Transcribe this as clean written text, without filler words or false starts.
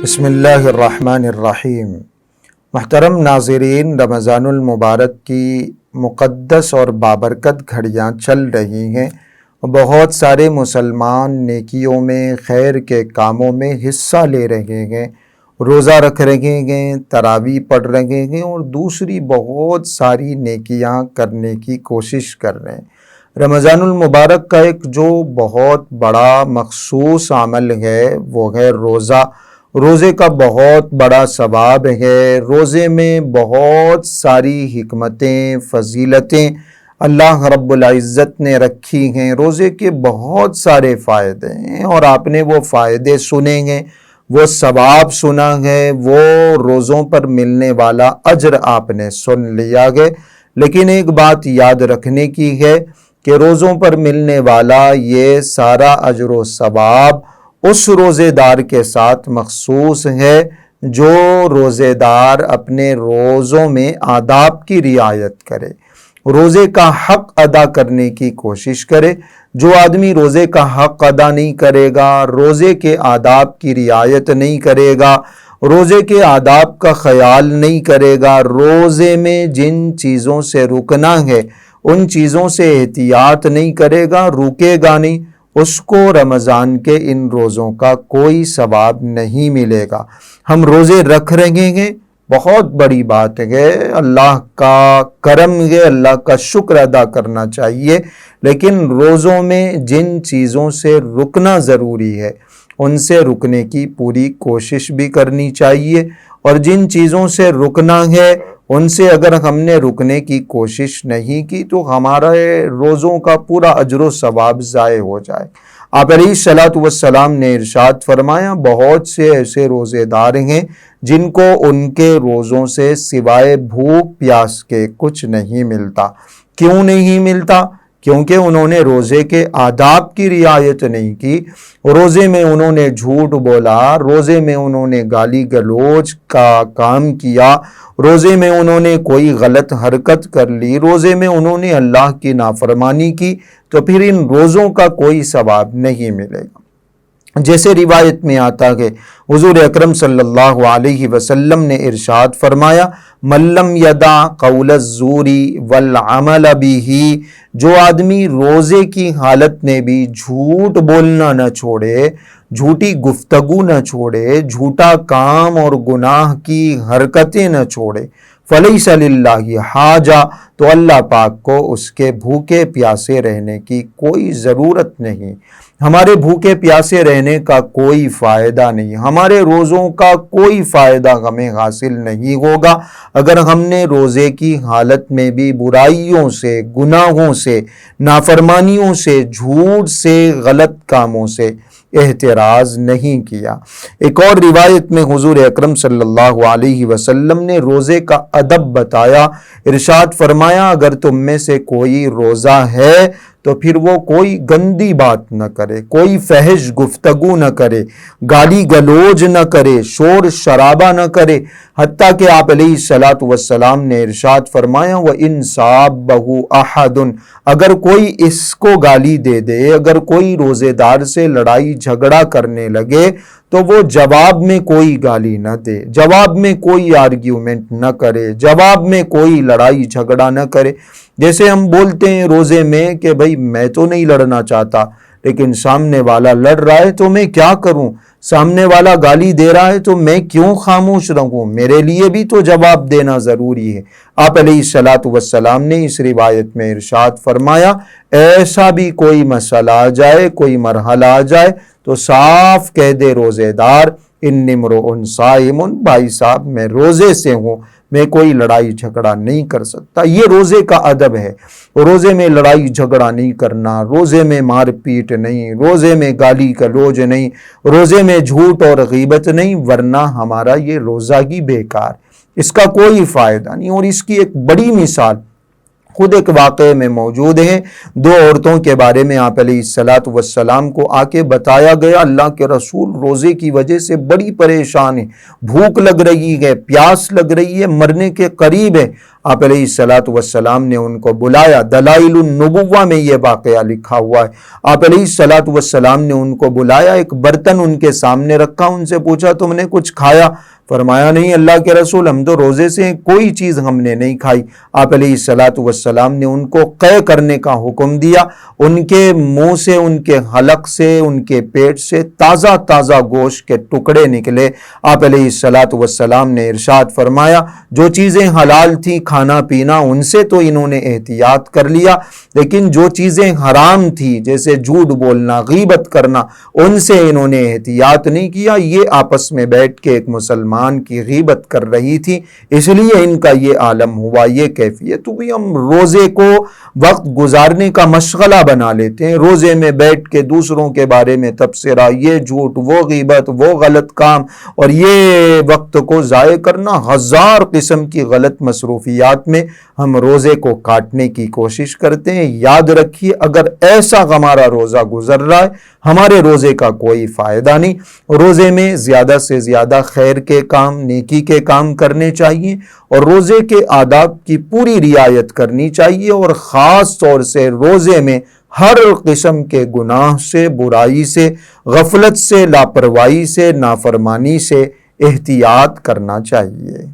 بسم اللہ الرحمن الرحیم۔ محترم ناظرین، رمضان المبارک کی مقدس اور بابرکت گھڑیاں چل رہی ہیں۔ بہت سارے مسلمان نیکیوں میں، خیر کے کاموں میں حصہ لے رہے ہیں، روزہ رکھ رہے ہیں، تراویح پڑھ رہے ہیں اور دوسری بہت ساری نیکیاں کرنے کی کوشش کر رہے ہیں۔ رمضان المبارک کا ایک جو بہت بڑا مخصوص عمل ہے وہ ہے روزہ۔ روزے کا بہت بڑا ثواب ہے۔ روزے میں بہت ساری حکمتیں، فضیلتیں اللہ رب العزت نے رکھی ہیں۔ روزے کے بہت سارے فائدے ہیں اور آپ نے وہ فائدے سنے ہیں، وہ ثواب سنا ہے، وہ روزوں پر ملنے والا اجر آپ نے سن لیا ہے۔ لیکن ایک بات یاد رکھنے کی ہے کہ روزوں پر ملنے والا یہ سارا اجر و ثواب اس روزے دار کے ساتھ مخصوص ہے جو روزے دار اپنے روزوں میں آداب کی رعایت کرے، روزے کا حق ادا کرنے کی کوشش کرے۔ جو آدمی روزے کا حق ادا نہیں کرے گا، روزے کے آداب کی رعایت نہیں کرے گا، روزے کے آداب کا خیال نہیں کرے گا، روزے میں جن چیزوں سے رکنا ہے ان چیزوں سے احتیاط نہیں کرے گا، رکے گا نہیں، اس کو رمضان کے ان روزوں کا کوئی ثواب نہیں ملے گا۔ ہم روزے رکھ رہے ہیں، بہت بڑی بات ہے، اللہ کا کرم ہے، اللہ کا شکر ادا کرنا چاہیے، لیکن روزوں میں جن چیزوں سے رکنا ضروری ہے ان سے رکنے کی پوری کوشش بھی کرنی چاہیے، اور جن چیزوں سے رکنا ہے ان سے اگر ہم نے رکنے کی کوشش نہیں کی تو ہمارے روزوں کا پورا اجر و ثواب ضائع ہو جائے۔ آپ علیہ الصلوۃ والسلام نے ارشاد فرمایا، بہت سے ایسے روزے دار ہیں جن کو ان کے روزوں سے سوائے بھوک پیاس کے کچھ نہیں ملتا۔ کیوں نہیں ملتا؟ کیونکہ انہوں نے روزے کے آداب کی رعایت نہیں کی، روزے میں انہوں نے جھوٹ بولا، روزے میں انہوں نے گالی گلوچ کا کام کیا، روزے میں انہوں نے کوئی غلط حرکت کر لی، روزے میں انہوں نے اللہ کی نافرمانی کی، تو پھر ان روزوں کا کوئی ثواب نہیں ملے گا۔ جیسے روایت میں آتا ہے، حضور اکرم صلی اللہ علیہ وسلم نے ارشاد فرمایا، من لم یدع قول الزور والعمل بہ، جو آدمی روزے کی حالت میں بھی جھوٹ بولنا نہ چھوڑے، جھوٹی گفتگو نہ چھوڑے، جھوٹا کام اور گناہ کی حرکتیں نہ چھوڑے، فلیس للہ حاجہ، تو اللہ پاک کو اس کے بھوکے پیاسے رہنے کی کوئی ضرورت نہیں۔ ہمارے بھوکے پیاسے رہنے کا کوئی فائدہ نہیں، ہمارے روزوں کا کوئی فائدہ ہمیں حاصل نہیں ہوگا اگر ہم نے روزے کی حالت میں بھی برائیوں سے، گناہوں سے، نافرمانیوں سے، جھوٹ سے، غلط کاموں سے احتراز نہیں کیا۔ ایک اور روایت میں حضور اکرم صلی اللہ علیہ وسلم نے روزے کا ادب بتایا، ارشاد فرمایا، اگر تم میں سے کوئی روزہ ہے تو پھر وہ کوئی گندی بات نہ کرے، کوئی فحش گفتگو نہ کرے، گالی گلوج نہ کرے، شور شرابہ نہ کرے، حتیٰ کہ آپ علیہ الصلوۃ والسلام نے ارشاد فرمایا، وَإِن صَابَّهُ أَحَدٌ، اگر کوئی اس کو گالی دے دے، اگر کوئی روزے دار سے لڑائی جھگڑا کرنے لگے تو وہ جواب میں کوئی گالی نہ دے، جواب میں کوئی آرگیومنٹ نہ کرے، جواب میں کوئی لڑائی جھگڑا نہ کرے۔ جیسے ہم بولتے ہیں روزے میں کہ بھئی میں تو نہیں لڑنا چاہتا، لیکن سامنے والا لڑ رہا ہے تو میں کیا کروں، سامنے والا گالی دے رہا ہے تو میں کیوں خاموش رہوں، میرے لیے بھی تو جواب دینا ضروری ہے۔ آپ علیہ الصلوۃ والسلام نے اس روایت میں ارشاد فرمایا، ایسا بھی کوئی مسئلہ آ جائے، کوئی مرحلہ آ جائے تو صاف کہہ دے روزے دار، انی امرؤ صائم، بھائی صاحب میں روزے سے ہوں، میں کوئی لڑائی جھگڑا نہیں کر سکتا۔ یہ روزے کا ادب ہے، روزے میں لڑائی جھگڑا نہیں کرنا، روزے میں مار پیٹ نہیں، روزے میں گالی گلوج نہیں، روزے میں جھوٹ اور غیبت نہیں، ورنہ ہمارا یہ روزہ ہی بیکار، اس کا کوئی فائدہ نہیں۔ اور اس کی ایک بڑی مثال خود ایک واقعے میں موجود ہیں، دو عورتوں کے بارے میں آپ علیہ الصلاۃ والسلام کو آ کے بتایا گیا، اللہ کے رسول روزے کی وجہ سے بڑی پریشان ہیں، بھوک لگ رہی ہے، پیاس لگ رہی ہے، مرنے کے قریب ہے۔ آپ علیہ الصلاۃ والسلام نے ان کو بلایا، دلائل النبوہ میں یہ واقعہ لکھا ہوا ہے۔ آپ علیہ الصلاۃ والسلام نے ان کو بلایا، ایک برتن ان کے سامنے رکھا، ان سے پوچھا تم نے کچھ کھایا؟ فرمایا نہیں اللہ کے رسول، ہم تو روزے سے کوئی چیز ہم نے نہیں کھائی۔ آپ علیہ الصلاۃ والسلام نے ان کو قے کرنے کا حکم دیا، ان کے منہ سے، ان کے حلق سے، ان کے پیٹ سے تازہ تازہ گوشت کے ٹکڑے نکلے۔ آپ علیہ الصلاۃ والسلام نے ارشاد فرمایا جو چیزیں حلال تھیں کھانا پینا ان سے تو انہوں نے احتیاط کر لیا، لیکن جو چیزیں حرام تھی جیسے جھوٹ بولنا، غیبت کرنا، ان سے انہوں نے احتیاط نہیں کیا۔ یہ آپس میں بیٹھ کے ایک مسلمان کی غیبت کر رہی تھی، اس لیے ان کا یہ عالم ہوا، یہ کیفیت ہوئی۔ ہم روزے کو وقت گزارنے کا مشغلہ بنا لیتے ہیں، روزے میں بیٹھ کے دوسروں کے بارے میں تبصرہ، یہ جھوٹ، وہ غیبت، وہ غلط کام، اور یہ وقت کو ضائع کرنا، ہزار قسم کی غلط مصروفیات میں ہم روزے کو کاٹنے کی کوشش کرتے ہیں۔ یاد رکھیے اگر ایسا ہمارا روزہ گزر رہا ہے، ہمارے روزے کا کوئی فائدہ نہیں۔ روزے میں زیادہ سے زیادہ خیر کے کام، نیکی کے کام کرنے چاہیے، اور روزے کے آداب کی پوری رعایت کرنی چاہیے، اور خاص طور سے روزے میں ہر قسم کے گناہ سے، برائی سے، غفلت سے، لاپرواہی سے، نافرمانی سے احتیاط کرنا چاہیے۔